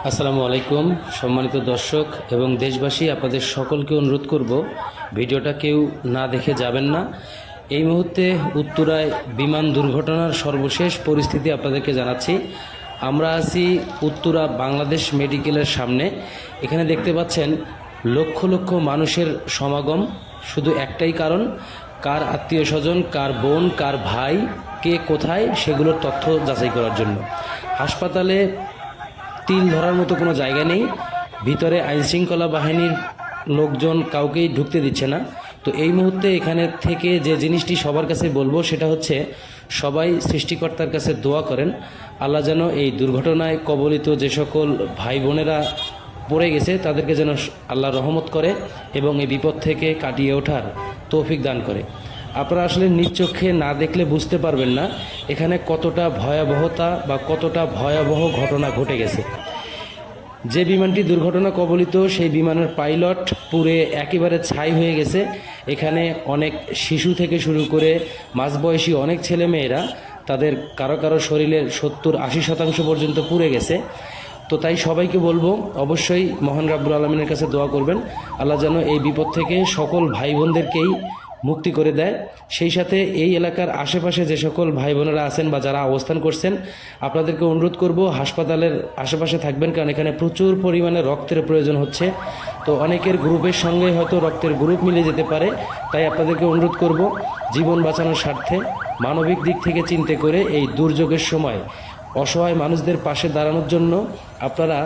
আসসালামু আলাইকুম সম্মানিত দর্শক এবং দেশবাসী, আপনাদের সকলকে অনুরোধ করব ভিডিওটা কেউ না দেখে যাবেন না। এই মুহূর্তে উত্তরায় বিমান দুর্ঘটনার সর্বশেষ পরিস্থিতি আপনাদেরকে জানাচ্ছি। আমরা আছি উত্তরা বাংলাদেশ মেডিকেলের সামনে। এখানে দেখতে পাচ্ছেন লক্ষ লক্ষ মানুষের সমাগম। শুধু একটাই কারণ, কার আত্মীয় স্বজন, কার বোন, কার ভাই, কে কোথায় সেগুলোর তথ্য যাচাই করার জন্য। হাসপাতালে তিল ধরার মতো কোনো জায়গা নেই। ভিতরে আইনশৃঙ্খলা বাহিনীর লোকজন কাউকেই ঢুকতে দিচ্ছে না। তো এই মুহূর্তে এখানে থেকে যে জিনিসটি সবার কাছে বলবো সেটা হচ্ছে, সবাই সৃষ্টিকর্তার কাছে দোয়া করেন আল্লাহ যেন এই দুর্ঘটনায় কবলিত যে সকল ভাই বোনেরা পড়ে গেছে তাদেরকে যেন আল্লাহ রহমত করে এবং এই বিপদ থেকে কাটিয়ে ওঠার তৌফিক দান করে। আপনারা আসলে নিজ চোখে না দেখলে বুঝতে পারবেন না এখানে কতটা ভয়াবহতা বা কতটা ভয়াবহ ঘটনা ঘটে গেছে। যে বিমানটি দুর্ঘটনা কবলিত সেই বিমানের পাইলট পুরে একেবারে ছাই হয়ে গেছে। এখানে অনেক শিশু থেকে শুরু করে মাঝবয়সী অনেক ছেলেমেয়েরা, তাদের কারো কারো শরীরের 70-80% পর্যন্ত পুড়ে গেছে। তো তাই সবাইকে বলবো অবশ্যই মহান রাব্বুল আলামিনের কাছে দোয়া করবেন আল্লাহ যেন এই বিপদ থেকে সকল ভাই বোনদেরকেই মুক্তি করে দেয়। সেই সাথে এই এলাকার আশেপাশে যে সকল ভাই বোনেরা আছেন বা যারা অবস্থান করছেন, আপনাদেরকে অনুরোধ করব হাসপাতালের আশেপাশে থাকবেন, কারণ এখানে প্রচুর পরিমাণে রক্তের প্রয়োজন হচ্ছে। তো অনেকের গ্রুপের সঙ্গে হয়তো রক্তের গ্রুপ মিলে যেতে পারে। তাই আপনাদেরকে অনুরোধ করব জীবন বাঁচানোর স্বার্থে মানবিক দিক থেকে চিন্তা করে এই দুর্যোগের সময় অসহায় মানুষদের পাশে দাঁড়ানোর জন্য আপনারা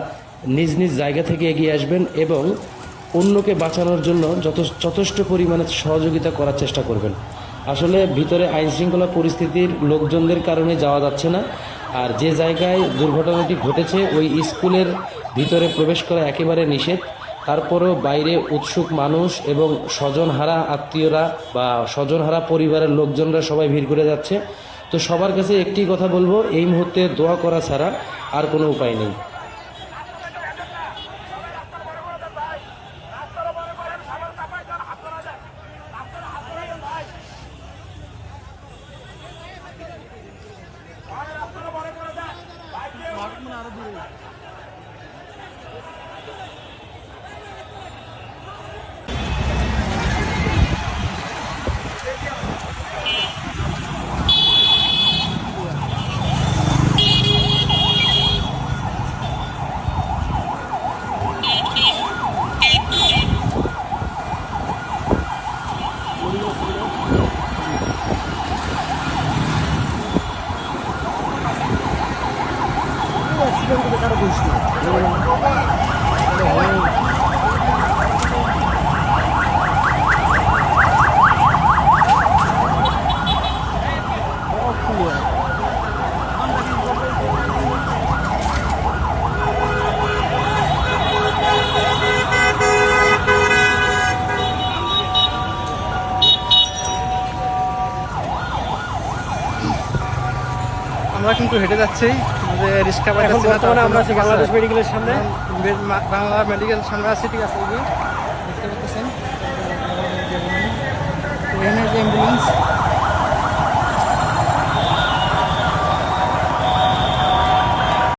নিজ নিজ জায়গা থেকে এগিয়ে আসবেন এবং অন্যকে বাঁচানোর জন্য যথেষ্ট পরিমাণে সহযোগিতা করার চেষ্টা করবেন। আসলে ভিতরে আইনশৃঙ্খলা পরিস্থিতির লোকজনদের কারণে যাওয়া যাচ্ছে না। আর যে জায়গায় দুর্ঘটনাটি ঘটেছে ওই স্কুলের ভিতরে প্রবেশ করা একেবারে নিষেধ। তারপরেও বাইরে উৎসুক মানুষ এবং স্বজনহারা আত্মীয়রা বা স্বজনহারা পরিবারের লোকজনরা সবাই ভিড় করে যাচ্ছে। তো সবার কাছে একটি কথা বলবো, এই মুহূর্তে দোয়া করা ছাড়া আর কোনো উপায় নেই। আমরা কিন্তু হেঁটে যাচ্ছি, আমাদের রিক্সা পাইতেছি না। আমরা আছি বাংলাদেশ মেডিকেলের সামনে, বাংলা মেডিকেলের সামনে আছি। ঠিক আছে, দেখতে পাচ্ছেন এখানে যে অ্যাম্বুলেন্স